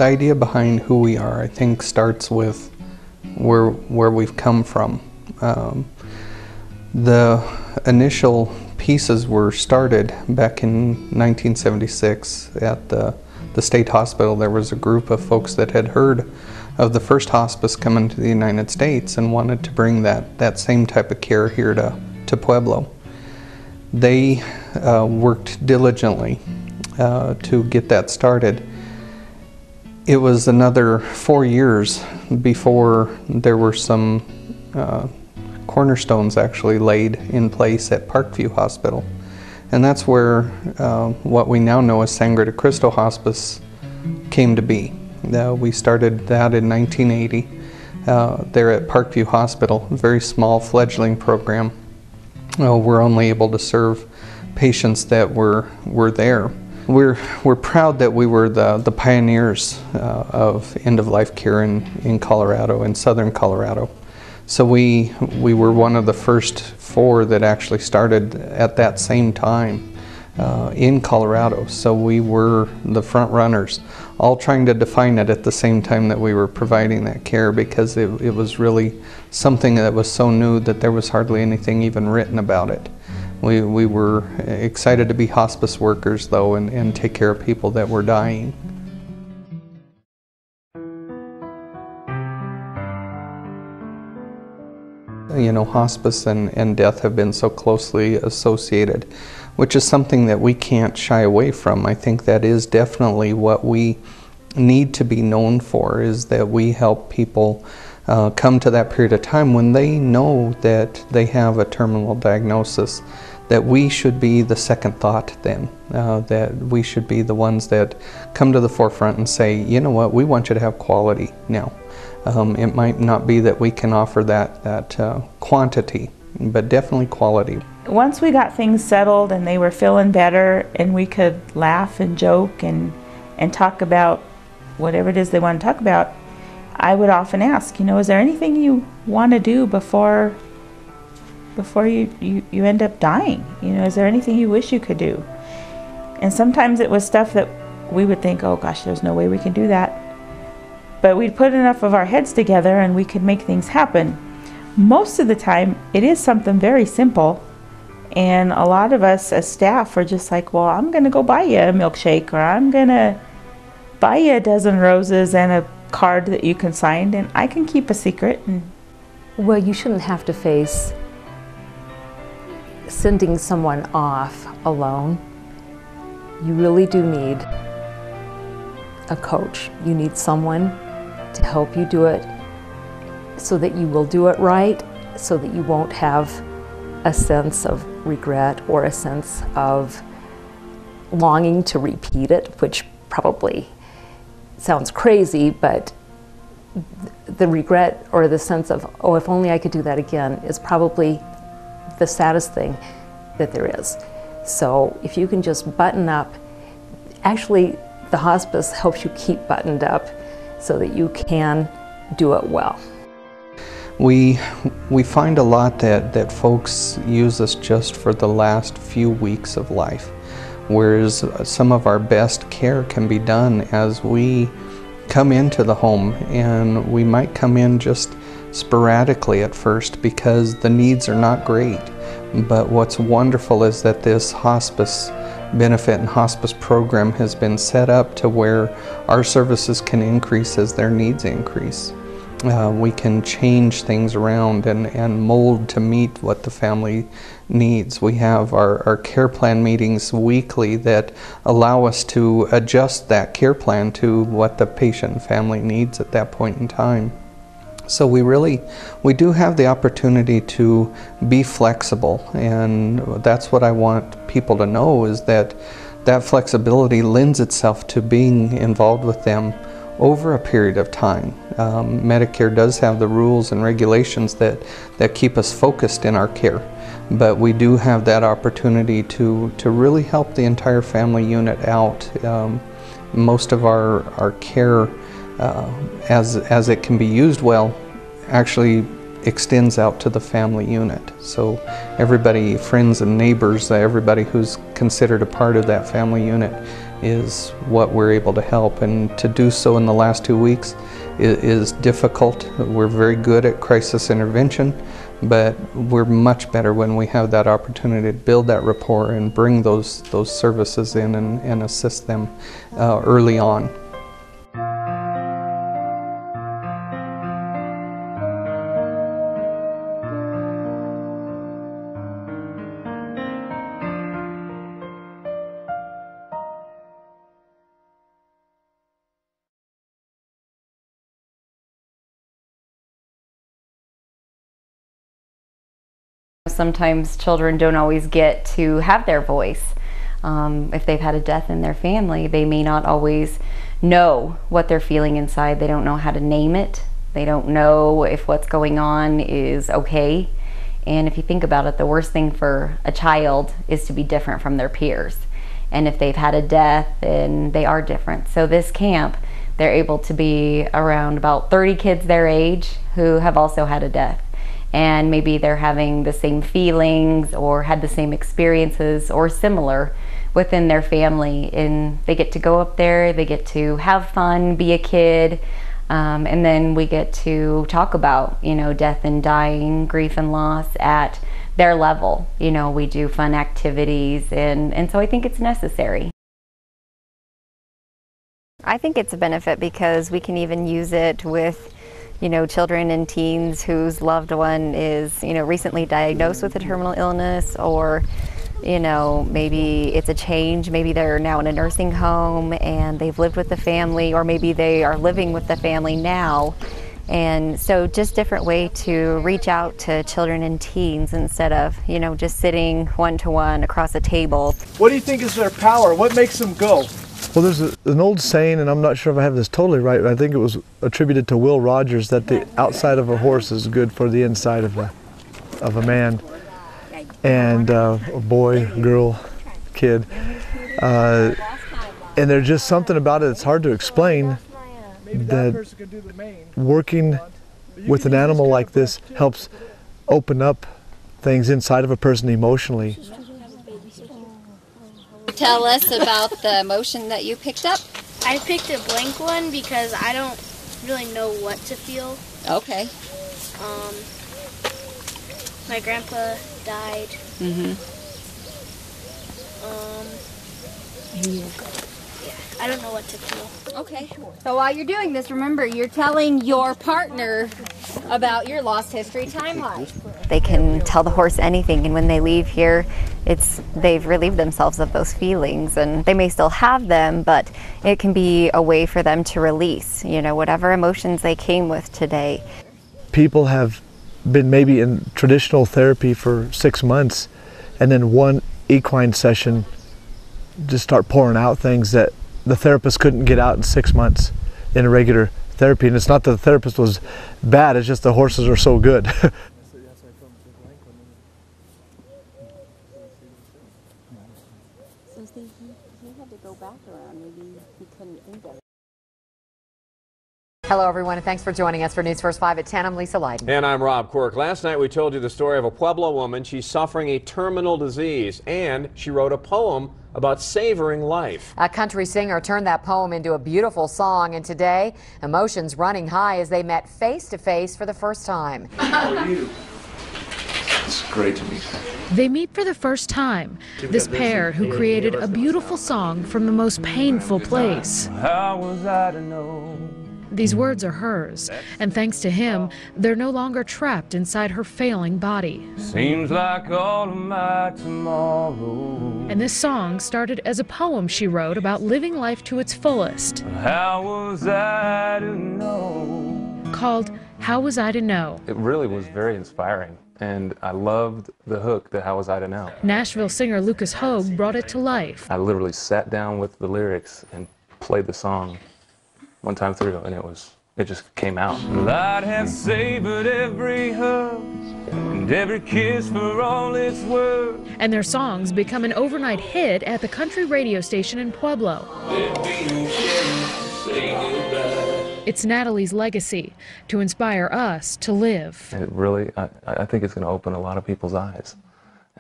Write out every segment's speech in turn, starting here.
The idea behind who we are, I think, starts with where we've come from. The initial pieces were started back in 1976 at the state hospital. There was a group of folks that had heard of the first hospice coming to the United States and wanted to bring that same type of care here to Pueblo. They worked diligently to get that started. It was another 4 years before there were some cornerstones actually laid in place at Parkview Hospital. And that's where what we now know as Sangre de Cristo Hospice came to be. We started that in 1980 there at Parkview Hospital, a very small fledgling program. We're only able to serve patients that were there. We're proud that we were the pioneers of end-of-life care in Colorado, in southern Colorado. So we were one of the first 4 that actually started at that same time in Colorado. So we were the front runners, all trying to define it at the same time that we were providing that care, because it was really something that was so new that there was hardly anything even written about it. We were excited to be hospice workers, though, and take care of people that were dying. You know, hospice and death have been so closely associated, which is something that we can't shy away from. I think that is definitely what we need to be known for, is that we help people come to that period of time when they know that they have a terminal diagnosis, that we should be the second thought then, that we should be the ones that come to the forefront and say, you know what, we want you to have quality now. It might not be that we can offer that quantity, but definitely quality. Once we got things settled and they were feeling better and we could laugh and joke and talk about whatever it is they want to talk about, I would often ask, you know, is there anything you want to do before you end up dying? You know, is there anything you wish you could do? And sometimes it was stuff that we would think, oh gosh, there's no way we can do that. But we'd put enough of our heads together and we could make things happen. Most of the time, it is something very simple. And a lot of us as staff are just like, well, I'm going to go buy you a milkshake, or I'm going to buy you a dozen roses and a card that you can sign, and I can keep a secret. Well, you shouldn't have to face sending someone off alone. You really do need a coach. You need someone to help you do it so that you will do it right, so that you won't have a sense of regret or a sense of longing to repeat it, which probably sounds crazy, but the regret or the sense of, oh, if only I could do that again, is probably the saddest thing that there is. So if you can just button up, actually the hospice helps you keep buttoned up so that you can do it well. We find a lot that folks use us just for the last few weeks of life, whereas some of our best care can be done as we come into the home, and we might come in just sporadically at first because the needs are not great. But what's wonderful is that this hospice benefit and hospice program has been set up to where our services can increase as their needs increase. We can change things around and mold to meet what the family needs. We have our care plan meetings weekly that allow us to adjust that care plan to what the patient and family needs at that point in time. So we do have the opportunity to be flexible, and that's what I want people to know, is that flexibility lends itself to being involved with them over a period of time. Medicare does have the rules and regulations that keep us focused in our care, but we do have that opportunity to really help the entire family unit out. Most of our care, as it can be used well, actually extends out to the family unit. So everybody, friends and neighbors, everybody who's considered a part of that family unit is what we're able to help. And to do so in the last 2 weeks is difficult. We're very good at crisis intervention, but we're much better when we have that opportunity to build that rapport and bring those services in and assist them early on. Sometimes children don't always get to have their voice. If they've had a death in their family, they may not always know what they're feeling inside. They don't know how to name it. They don't know if what's going on is okay. And if you think about it, the worst thing for a child is to be different from their peers. And if they've had a death, then they are different. So this camp, they're able to be around about 30 kids their age who have also had a death. And maybe they're having the same feelings or had the same experiences or similar within their family, and they get to go up there, they get to have fun, be a kid, and then we get to talk about, you know, death and dying, grief and loss at their level. You know, we do fun activities, and so I think it's necessary. I think it's a benefit because we can even use it with, you know, children and teens whose loved one is, you know, recently diagnosed with a terminal illness, or, you know, maybe it's a change. Maybe they're now in a nursing home and they've lived with the family, or maybe they are living with the family now. And so just different way to reach out to children and teens instead of, you know, just sitting one-to-one across a table. What do you think is their power? What makes them go? Well, there's an old saying, and I'm not sure if I have this totally right, but I think it was attributed to Will Rogers, that the outside of a horse is good for the inside of a man, and a boy, girl, kid. And there's just something about it that's hard to explain, that working with an animal like this helps open up things inside of a person emotionally. Tell us about the emotion that you picked up. I picked a blank one because I don't really know what to feel. Okay. My grandpa died. Yeah, I don't know what to feel. Okay. So while you're doing this, remember, you're telling your partner about your lost history timeline. They can tell the horse anything, and when they leave here, they've relieved themselves of those feelings, and they may still have them, but it can be a way for them to release, you know, whatever emotions they came with today. People have been maybe in traditional therapy for 6 months, and then one equine session just start pouring out things that the therapist couldn't get out in 6 months in a regular therapy. And it's not that the therapist was bad, it's just the horses are so good. Hello, everyone, and thanks for joining us for News First 5 at 10. I'm Lisa Leiden. And I'm Rob Quirk. Last night we told you the story of a Pueblo woman. She's suffering a terminal disease, and she wrote a poem about savoring life. A country singer turned that poem into a beautiful song, and today, emotions running high as they met face to face for the first time. How are you? It's great to meet you. They meet for the first time, this pair who created a beautiful song from the most painful place. How was I to know? These words are hers, and thanks to him, they're no longer trapped inside her failing body. Seems like all of my tomorrow. And this song started as a poem she wrote about living life to its fullest. How was I to know? Called How Was I to Know? It really was very inspiring, and I loved the hook, the How Was I to Know. Nashville singer Lucas Hogue brought it to life. I literally sat down with the lyrics and played the song one time through, and it just came out. Well, I'd have savored every hug and every kiss for all it's worth. And their songs become an overnight hit at the country radio station in Pueblo. It's Natalie's legacy, to inspire us to live. And it really, I think it's going to open a lot of people's eyes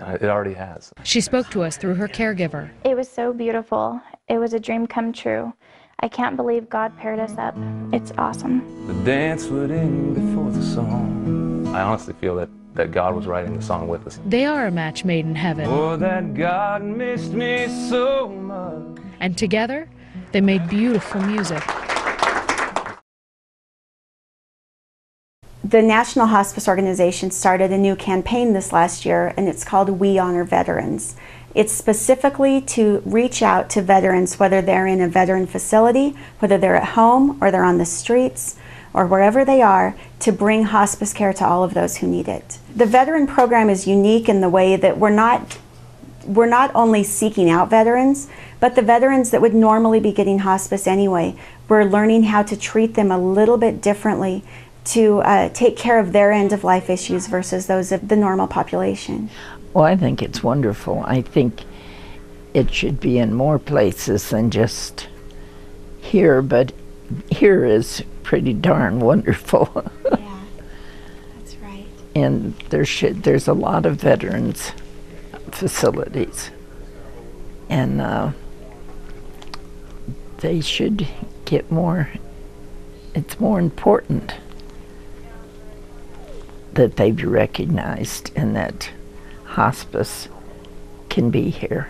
It already has. She spoke to us through her caregiver. It was so beautiful. It was a dream come true. I can't believe God paired us up. It's awesome. The dance would end before the song. I honestly feel that God was writing the song with us. They are a match made in heaven. Oh, that God missed me so much. And together, they made beautiful music. The National Hospice Organization started a new campaign this last year, and it's called We Honor Veterans. It's specifically to reach out to veterans, whether they're in a veteran facility, whether they're at home or they're on the streets or wherever they are, to bring hospice care to all of those who need it. The veteran program is unique in the way that we're not only seeking out veterans, but the veterans that would normally be getting hospice anyway, we're learning how to treat them a little bit differently to take care of their end of life issues versus those of the normal population. Well, I think it's wonderful. I think it should be in more places than just here, but here is pretty darn wonderful. Yeah, that's right. And there's a lot of veterans facilities, and they should get more. It's more important that they be recognized and that hospice can be here.